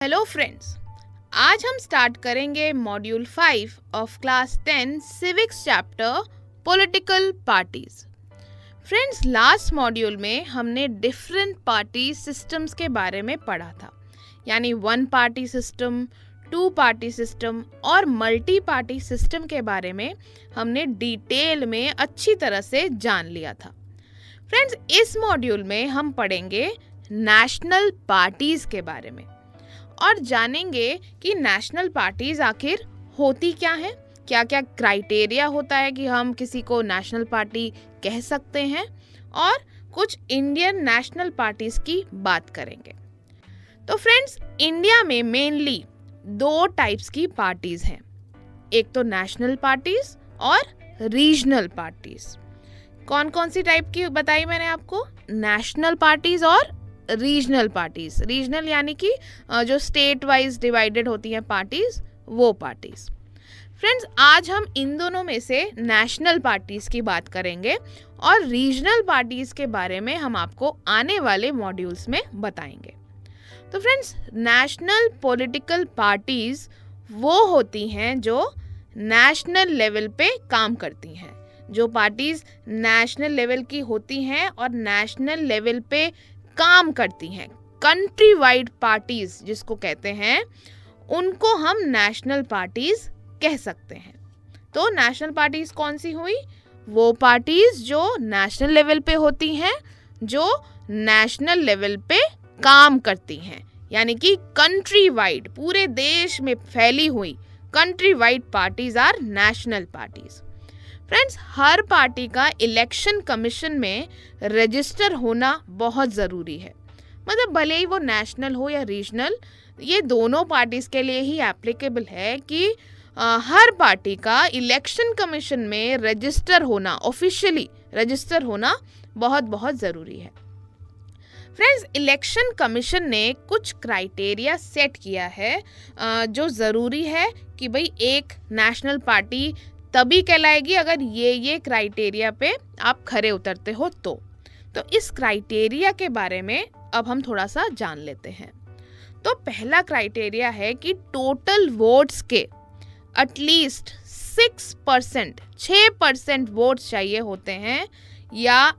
Hello friends, आज हम start करेंगे module 5 of class 10 civics chapter political parties. Friends, last module में हमने डिफरेंट पार्टी सिस्टम्स के बारे में पढ़ा था, यानी one party system, two party system और मल्टी पार्टी सिस्टम के बारे में हमने डिटेल में अच्छी तरह से जान लिया था। फ्रेंड्स, इस मॉड्यूल में हम पढ़ेंगे नेशनल पार्टीज के बारे में और जानेंगे कि नेशनल पार्टीज आखिर होती क्या हैं, क्या क्या क्राइटेरिया होता है कि हम किसी को नेशनल पार्टी कह सकते हैं, और कुछ इंडियन नेशनल पार्टीज की बात करेंगे। तो फ्रेंड्स, इंडिया में मेनली दो टाइप्स की पार्टीज हैं, एक तो नेशनल पार्टीज और रीजनल पार्टीज। कौन कौन सी टाइप की बताई मैंने आपको? नेशनल पार्टीज और रीजनल पार्टीज। रीजनल यानी कि जो स्टेट वाइज डिवाइडेड होती हैं पार्टीज, वो पार्टीज। फ्रेंड्स, आज हम इन दोनों में से नेशनल पार्टीज की बात करेंगे और रीजनल पार्टीज के बारे में हम आपको आने वाले मॉड्यूल्स में बताएंगे। तो फ्रेंड्स, नेशनल पॉलिटिकल पार्टीज वो होती हैं जो नेशनल लेवल पे काम करती हैं। जो पार्टीज नेशनल लेवल की होती हैं और नेशनल लेवल पे काम करती हैं, कंट्री वाइड पार्टीज जिसको कहते हैं, उनको हम नेशनल पार्टीज कह सकते हैं। तो नेशनल पार्टीज कौन सी हुई? वो पार्टीज जो नेशनल लेवल पे होती हैं, जो नेशनल लेवल पे काम करती हैं, यानी कि कंट्री वाइड, पूरे देश में फैली हुई country wide parties are national parties. Friends, हर पार्टी का इलेक्शन कमीशन में रजिस्टर होना बहुत ज़रूरी है। मतलब भले ही वो नेशनल हो या रीजनल, ये दोनों पार्टीज के लिए ही एप्लीकेबल है कि हर पार्टी का इलेक्शन कमीशन में रजिस्टर होना, ऑफिशियली रजिस्टर होना बहुत बहुत ज़रूरी है। फ्रेंड्स, इलेक्शन कमीशन ने कुछ क्राइटेरिया सेट किया है जो ज़रूरी है कि भाई एक नेशनल पार्टी तभी कहलाएगी अगर ये क्राइटेरिया पे आप खरे उतरते हो। तो इस क्राइटेरिया के बारे में अब हम थोड़ा सा जान लेते हैं। तो पहला क्राइटेरिया है कि टोटल वोट्स के एटलीस्ट 6% वोट्स चाहिए होते हैं, या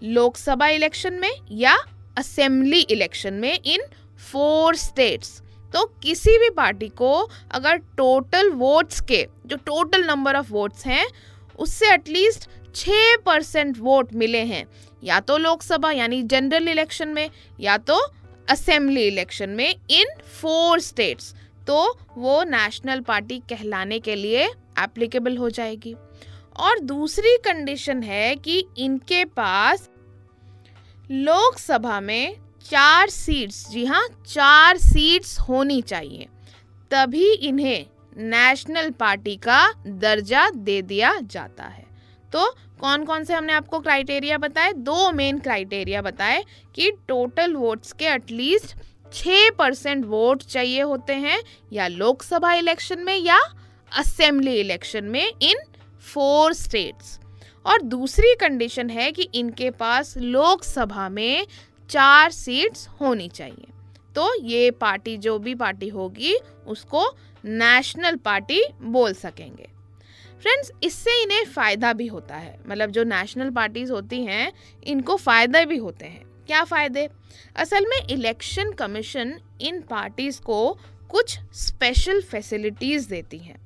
लोकसभा इलेक्शन में या असेंबली इलेक्शन में इन 4 स्टेट्स। तो किसी भी पार्टी को अगर टोटल वोट्स के, जो टोटल नंबर ऑफ वोट्स हैं, उससे एटलीस्ट 6% वोट मिले हैं, या तो लोकसभा यानी जनरल इलेक्शन में या तो असेंबली इलेक्शन में इन 4 स्टेट्स, तो वो नेशनल पार्टी कहलाने के लिए एप्लीकेबल हो जाएगी। और दूसरी कंडीशन है कि इनके पास लोकसभा में 4 सीट्स, जी हाँ 4 सीट्स होनी चाहिए, तभी इन्हें नेशनल पार्टी का दर्जा दे दिया जाता है। तो कौन कौन से हमने आपको क्राइटेरिया बताए? 2 मेन क्राइटेरिया बताए कि टोटल वोट्स के एटलीस्ट 6% वोट चाहिए होते हैं, या लोकसभा इलेक्शन में या असेंबली इलेक्शन में इन 4 स्टेट्स। और दूसरी कंडीशन है कि इनके पास लोकसभा में 4 सीट्स होनी चाहिए। तो ये पार्टी, जो भी पार्टी होगी, उसको नेशनल पार्टी बोल सकेंगे। फ्रेंड्स, इससे इन्हें फ़ायदा भी होता है, मतलब जो नेशनल पार्टीज होती हैं इनको फ़ायदे भी होते हैं। क्या फ़ायदे? असल में इलेक्शन कमीशन इन पार्टीज़ को कुछ स्पेशल फैसिलिटीज़ देती हैं।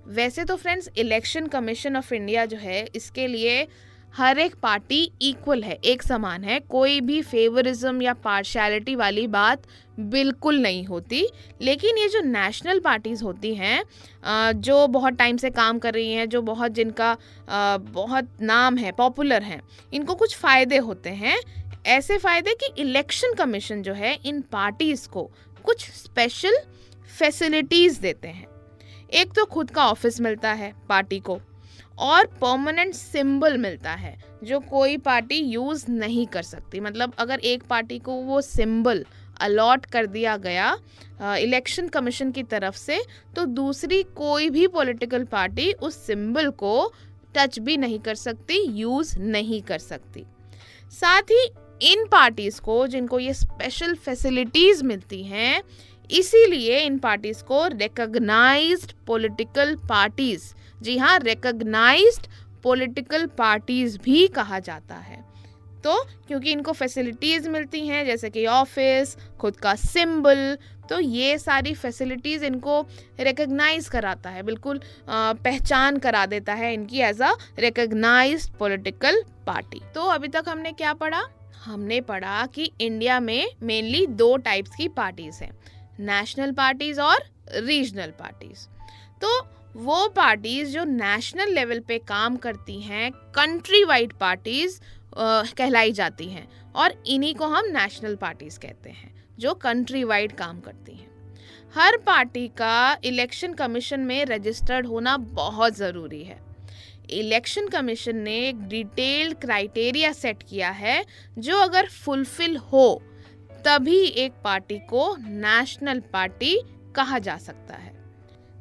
वैसे तो friends, election commission of India जो है, इसके लिए हर एक पार्टी इक्वल है, एक समान है, कोई भी फेवरिज्म या पार्शियलिटी वाली बात बिल्कुल नहीं होती। लेकिन ये जो नेशनल पार्टीज़ होती हैं, जो बहुत टाइम से काम कर रही हैं, जो जिनका बहुत नाम है, पॉपुलर हैं, इनको कुछ फ़ायदे होते हैं। ऐसे फ़ायदे कि इलेक्शन कमीशन जो है इन पार्टीज़ को कुछ स्पेशल फैसिलिटीज़ देते हैं। एक तो खुद का ऑफिस मिलता है पार्टी को, और परमानेंट सिंबल मिलता है जो कोई पार्टी यूज़ नहीं कर सकती। मतलब अगर एक पार्टी को वो सिंबल अलॉट कर दिया गया इलेक्शन कमीशन की तरफ से, तो दूसरी कोई भी पॉलिटिकल पार्टी उस सिंबल को टच भी नहीं कर सकती, यूज़ नहीं कर सकती। साथ ही इन पार्टीज़ को, जिनको ये स्पेशल फैसिलिटीज़ मिलती हैं, इसीलिए इन पार्टीज को रिकॉग्नाइज्ड पॉलिटिकल पार्टीज, जी हाँ, रिकॉग्नाइज्ड पॉलिटिकल पार्टीज भी कहा जाता है। तो क्योंकि इनको फैसिलिटीज मिलती हैं जैसे कि ऑफिस, खुद का सिंबल, तो ये सारी फैसिलिटीज इनको रिकॉग्नाइज कराता है, बिल्कुल पहचान करा देता है इनकी as a recognized political party. तो अभी तक हमने क्या पढ़ा? हमने पढ़ा कि इंडिया में मेनली 2 टाइप्स की पार्टीज हैं, नेशनल पार्टीज और रीजनल पार्टीज। तो वो पार्टीज जो नेशनल लेवल पे काम करती हैं, कंट्री वाइड पार्टीज कहलाई जाती हैं, और इन्हीं को हम नेशनल पार्टीज कहते हैं जो कंट्री वाइड काम करती हैं। हर पार्टी का इलेक्शन कमीशन में रजिस्टर्ड होना बहुत ज़रूरी है। इलेक्शन कमीशन ने एक डिटेल्ड क्राइटेरिया सेट किया है जो अगर फुलफिल हो तभी एक पार्टी को नेशनल पार्टी कहा जा सकता है।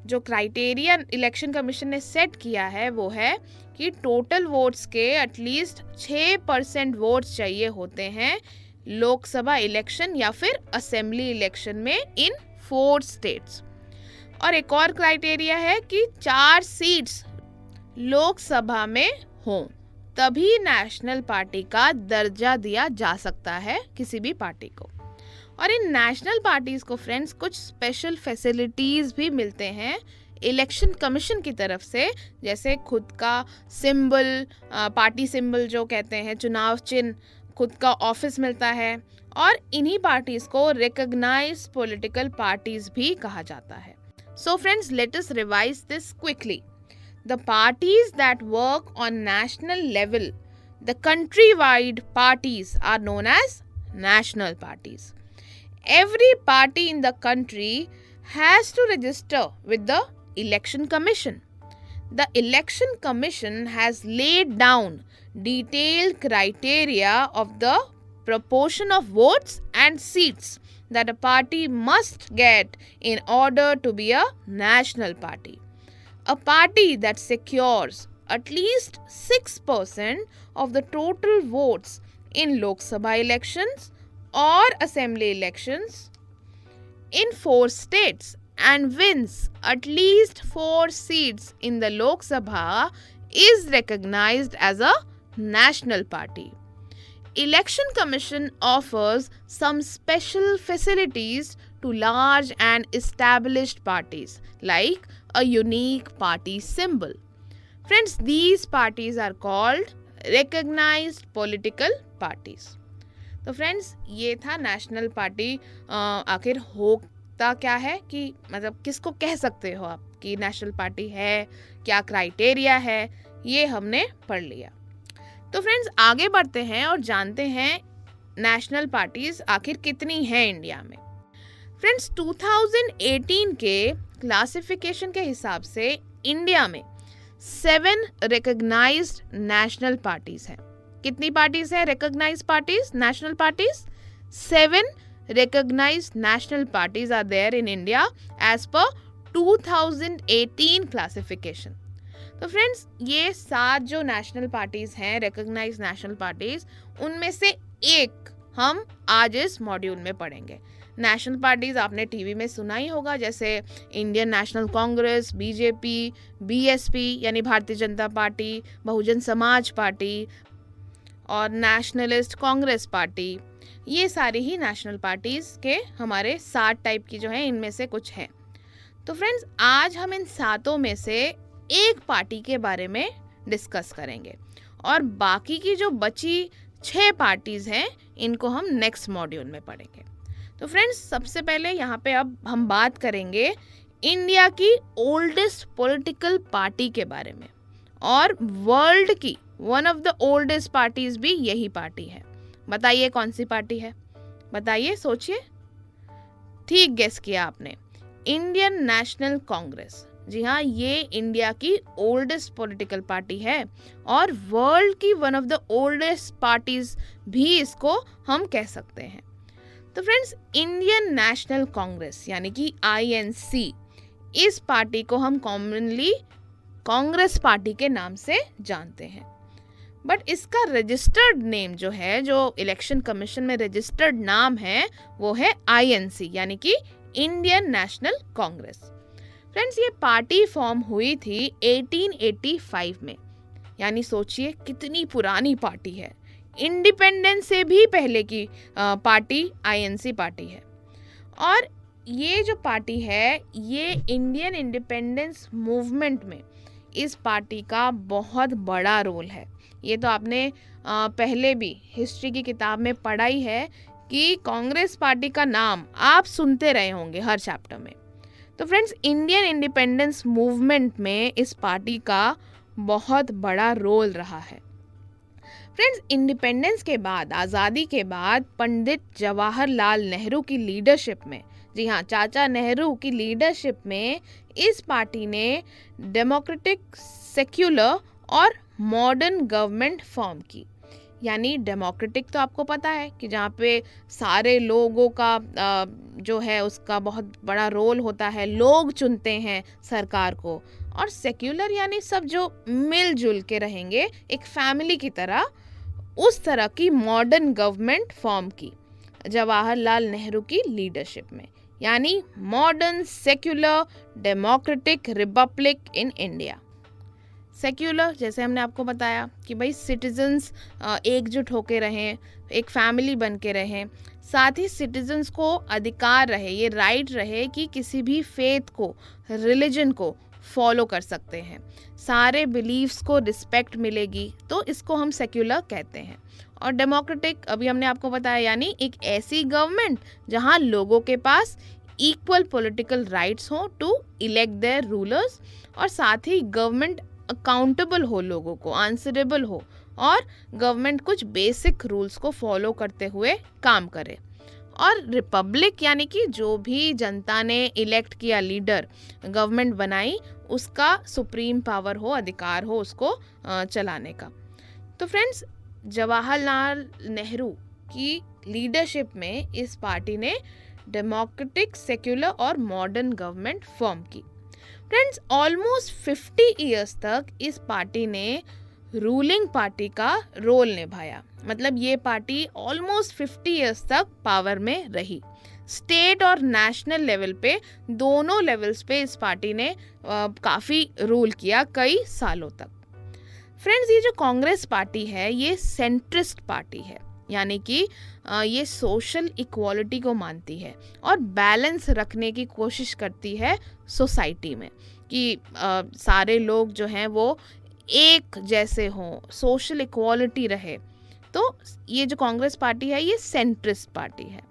जो क्राइटेरिया इलेक्शन कमीशन ने सेट किया है वो है कि टोटल वोट्स के एटलीस्ट 6% वोट्स चाहिए होते हैं लोकसभा इलेक्शन या फिर असेंबली इलेक्शन में इन 4 स्टेट्स। और एक और क्राइटेरिया है कि 4 सीट्स लोकसभा में हों तभी नेशनल पार्टी का दर्जा दिया जा सकता है किसी भी पार्टी को। और इन नेशनल पार्टीज को फ्रेंड्स कुछ स्पेशल फैसिलिटीज भी मिलते हैं इलेक्शन कमीशन की तरफ से, जैसे खुद का सिंबल, पार्टी सिंबल जो कहते हैं, चुनाव चिन्ह, खुद का ऑफिस मिलता है, और इन्हीं पार्टीज को रिकॉग्नाइज पॉलिटिकल पार्टीज भी कहा जाता है। So friends, let us revise this quickly. The parties that work on national level, the country-wide parties, are known as national parties. Every party in the country has to register with the Election Commission. The Election Commission has laid down detailed criteria of the proportion of votes and seats that a party must get in order to be a national party. A party that secures at least 6% of the total votes in Lok Sabha elections or assembly elections in 4 states and wins at least 4 seats in the Lok Sabha is recognized as a national party. Election Commission offers some special facilities to large and established parties like a unique party symbol. Friends, these parties are called recognized political parties. तो friends, ये था national party आखिर होता क्या है, कि मतलब किसको कह सकते हो आप कि नेशनल पार्टी है, क्या क्राइटेरिया है, ये हमने पढ़ लिया। तो फ्रेंड्स, आगे बढ़ते हैं और जानते हैं नेशनल पार्टीज आखिर कितनी हैं इंडिया में। फ्रेंड्स, 2018 के क्लासिफिकेशन के हिसाब से इंडिया में 7 रिकॉग्नाइज्ड नेशनल पार्टीज हैं। कितनी पार्टीज है recognized parties, national parties? 7 recognized national parties are there in India as per 2018 classification. तो फ्रेंड्स, ये 7 जो नेशनल पार्टीज हैं, रिकॉग्नाइज्ड नेशनल पार्टीज, उनमें से एक हम आज इस मॉड्यूल में पढ़ेंगे। नेशनल पार्टीज आपने टीवी में सुना ही होगा, जैसे Indian National Congress, BJP, BSP यानी भारतीय जनता पार्टी, बहुजन समाज पार्टी और नेशनलिस्ट कांग्रेस पार्टी। ये सारी ही नेशनल पार्टीज के हमारे 7 टाइप की जो है, इनमें से कुछ है। तो फ्रेंड्स, आज हम इन 7 में से एक पार्टी के बारे में डिस्कस करेंगे और बाकी की जो बची 6 पार्टीज हैं इनको हम नेक्स्ट मॉड्यूल में पढ़ेंगे। तो फ्रेंड्स, सबसे पहले यहाँ पे अब हम बात करेंगे इंडिया की ओल्डेस्ट पॉलिटिकल पार्टी के बारे में, और वर्ल्ड की one of the oldest parties भी यही पार्टी है। बताइए कौन सी पार्टी है, बताइए, सोचिए। ठीक गेस किया आपने, इंडियन नेशनल कांग्रेस। जी हाँ, ये इंडिया की ओल्डेस्ट पॉलिटिकल पार्टी है और वर्ल्ड की one of the oldest parties भी इसको हम कह सकते हैं। तो फ्रेंड्स, इंडियन नेशनल कांग्रेस यानी कि INC, इस पार्टी को हम कॉमनली कांग्रेस पार्टी के नाम से जानते हैं, बट इसका रजिस्टर्ड नेम जो है, जो इलेक्शन कमीशन में रजिस्टर्ड नाम है, वो है INC यानी कि इंडियन नेशनल कांग्रेस। फ्रेंड्स, ये पार्टी फॉर्म हुई थी 1885 में, यानी सोचिए कितनी पुरानी पार्टी है। इंडिपेंडेंस से भी पहले की पार्टी आईएनसी पार्टी है। और ये जो पार्टी है, ये इंडियन इंडिपेंडेंस मूवमेंट में इस पार्टी का बहुत बड़ा रोल है। ये तो आपने पहले भी हिस्ट्री की किताब में पढ़ा ही है कि कांग्रेस पार्टी का नाम आप सुनते रहे होंगे हर चैप्टर में। तो फ्रेंड्स, इंडियन इंडिपेंडेंस मूवमेंट में इस पार्टी का बहुत बड़ा रोल रहा है। फ्रेंड्स, इंडिपेंडेंस के बाद, आज़ादी के बाद पंडित जवाहरलाल नेहरू की लीडरशिप में, जी हाँ, चाचा नेहरू की लीडरशिप में इस पार्टी ने डेमोक्रेटिक, सेक्युलर और मॉडर्न गवर्नमेंट फॉर्म की। यानी डेमोक्रेटिक तो आपको पता है कि जहाँ पे सारे लोगों का जो है उसका बहुत बड़ा रोल होता है, लोग चुनते हैं सरकार को। और सेक्युलर यानी सब जो मिलजुल के रहेंगे एक फैमिली की तरह, उस तरह की मॉडर्न गवर्नमेंट फॉर्म की जवाहरलाल नेहरू की लीडरशिप में, यानी modern secular democratic Republic in India. Secular, जैसे हमने आपको बताया कि भाई सिटीजन्स एकजुट होके रहें, एक फैमिली बन के रहें, साथ ही सिटीजन्स को अधिकार रहे, ये राइट रहे कि किसी भी फेथ को, रिलीजन को फॉलो कर सकते हैं, सारे बिलीव्स को रिस्पेक्ट मिलेगी, तो इसको हम सेक्युलर कहते हैं। और डेमोक्रेटिक अभी हमने आपको बताया, यानी एक ऐसी गवर्नमेंट जहां लोगों के पास इक्वल पॉलिटिकल राइट्स हो टू इलेक्ट देयर रूलर्स, और साथ ही गवर्नमेंट अकाउंटेबल हो, लोगों को आंसरेबल हो, और गवर्नमेंट कुछ बेसिक रूल्स को फॉलो करते हुए काम करे। और रिपब्लिक यानी कि जो भी जनता ने इलेक्ट किया लीडर, गवर्नमेंट बनाई, उसका सुप्रीम पावर हो, अधिकार हो उसको चलाने का। तो फ्रेंड्स, जवाहरलाल नेहरू की लीडरशिप में इस पार्टी ने डेमोक्रेटिक, सेक्युलर और मॉडर्न गवर्नमेंट फॉर्म की। फ्रेंड्स, ऑलमोस्ट 50 इयर्स तक इस पार्टी ने रूलिंग पार्टी का रोल निभाया। मतलब ये पार्टी ऑलमोस्ट 50 इयर्स तक पावर में रही। स्टेट और नेशनल लेवल पे, दोनों लेवल्स पे इस पार्टी ने काफ़ी रूल किया कई सालों तक। फ्रेंड्स, ये जो कांग्रेस पार्टी है, ये सेंट्रिस्ट पार्टी है, यानी कि ये सोशल इक्वालिटी को मानती है और बैलेंस रखने की कोशिश करती है सोसाइटी में, कि सारे लोग जो हैं वो एक जैसे हों, सोशल इक्वालिटी रहे। तो ये जो कांग्रेस पार्टी है, ये सेंट्रिस्ट पार्टी है।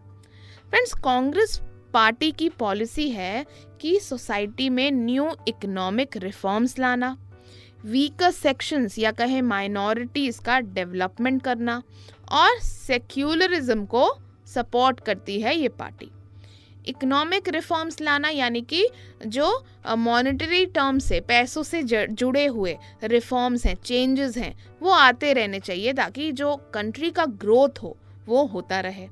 फ्रेंड्स, कांग्रेस पार्टी की पॉलिसी है कि सोसाइटी में न्यू इकोनॉमिक रिफॉर्म्स लाना, वीकर सेक्शंस या कहें माइनॉरिटीज़ का डेवलपमेंट करना, और सेक्युलरिज्म को सपोर्ट करती है ये पार्टी। इकोनॉमिक रिफॉर्म्स लाना यानी कि जो मॉनेटरी टर्म से, पैसों से जुड़े हुए रिफॉर्म्स हैं, चेंजेस हैं, वो आते रहने चाहिए ताकि जो कंट्री का ग्रोथ हो वो होता रहे।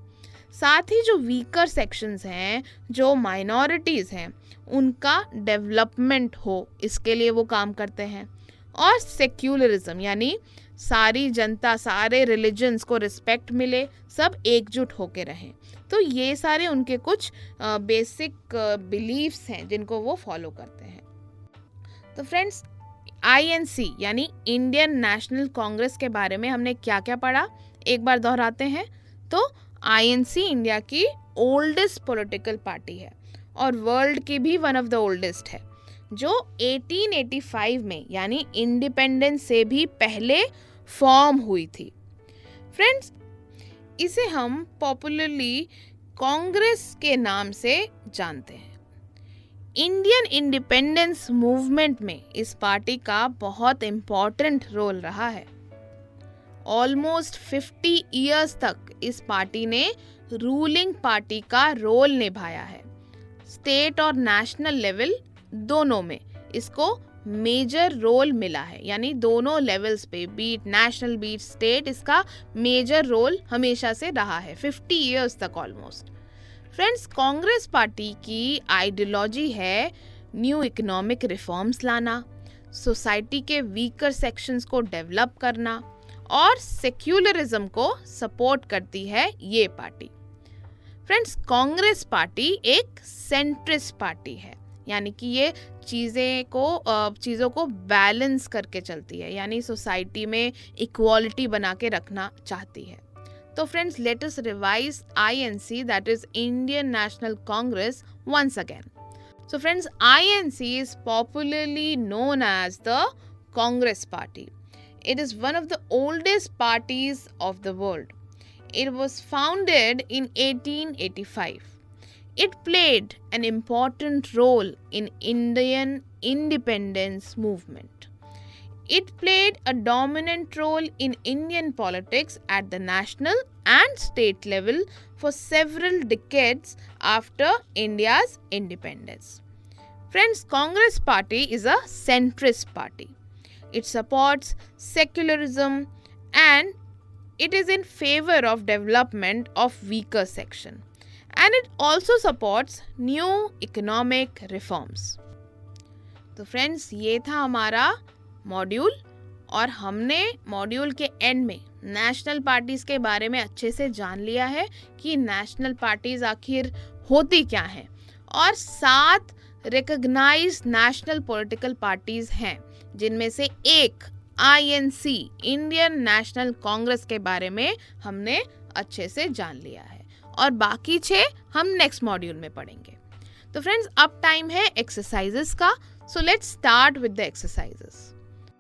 साथ ही जो वीकर सेक्शंस हैं, जो माइनॉरिटीज़ हैं, उनका डेवलपमेंट हो, इसके लिए वो काम करते हैं। और सेक्युलरिज्म यानी सारी जनता, सारे रिलीजन्स को रिस्पेक्ट मिले, सब एकजुट होके रहें। तो ये सारे उनके कुछ बेसिक बिलीव्स हैं जिनको वो फॉलो करते हैं। तो फ्रेंड्स, आईएनसी यानी इंडियन नेशनल कांग्रेस के बारे में हमने क्या क्या पढ़ा, एक बार दोहराते हैं। तो आईएनसी इंडिया की ओल्डेस्ट पॉलिटिकल पार्टी है और वर्ल्ड की भी वन ऑफ द ओल्डेस्ट है, जो 1885 में यानी इंडिपेंडेंस से भी पहले फॉर्म हुई थी। फ्रेंड्स, इसे हम पॉपुलरली कांग्रेस के नाम से जानते हैं। इंडियन इंडिपेंडेंस मूवमेंट में इस पार्टी का बहुत इम्पोर्टेंट रोल रहा है। ऑलमोस्ट 50 इयर्स तक इस पार्टी ने रूलिंग पार्टी का रोल निभाया है। स्टेट और नेशनल लेवल दोनों में इसको मेजर रोल मिला है, यानी दोनों लेवल्स पे, बीट नेशनल बीट स्टेट, इसका मेजर रोल हमेशा से रहा है 50 इयर्स तक ऑलमोस्ट। फ्रेंड्स, कांग्रेस पार्टी की आइडियोलॉजी है न्यू इकोनॉमिक रिफॉर्म्स लाना, सोसाइटी के वीकर सेक्शंस को डेवलप करना और सेक्युलरिज्म को सपोर्ट करती है ये पार्टी। फ्रेंड्स, कांग्रेस पार्टी एक सेंट्रिस्ट पार्टी है, यानी कि ये चीज़ों को बैलेंस करके चलती है, यानी सोसाइटी में इक्वालिटी बना के रखना चाहती है। तो friends, let us revise INC, that is Indian National Congress, once again. So friends, INC is popularly known as the Congress Party. It is one of the oldest parties of the world. It was founded in 1885. It played an important role in Indian independence movement. It played a dominant role in Indian politics at the national and state level for several decades after India's independence. Friends, Congress Party is a centrist party. It supports secularism and it is in favor of development of weaker section. And it also supports new economic reforms. तो friends, ये था हमारा module और हमने module के and में national parties के बारे में अच्छे से जान लिया है कि नेशनल पार्टीज आखिर होती क्या हैं, और 7 रिकॉग्नाइज्ड नेशनल पॉलिटिकल पार्टीज हैं, जिनमें से एक INC, इंडियन नेशनल कांग्रेस के बारे में हमने अच्छे से जान लिया है, और बाकी 6 हम नेक्स्ट मॉड्यूल में पढ़ेंगे. तो फ्रेंड्स, अब टाइम है एक्सरसाइजेस का. So let's start with the exercises.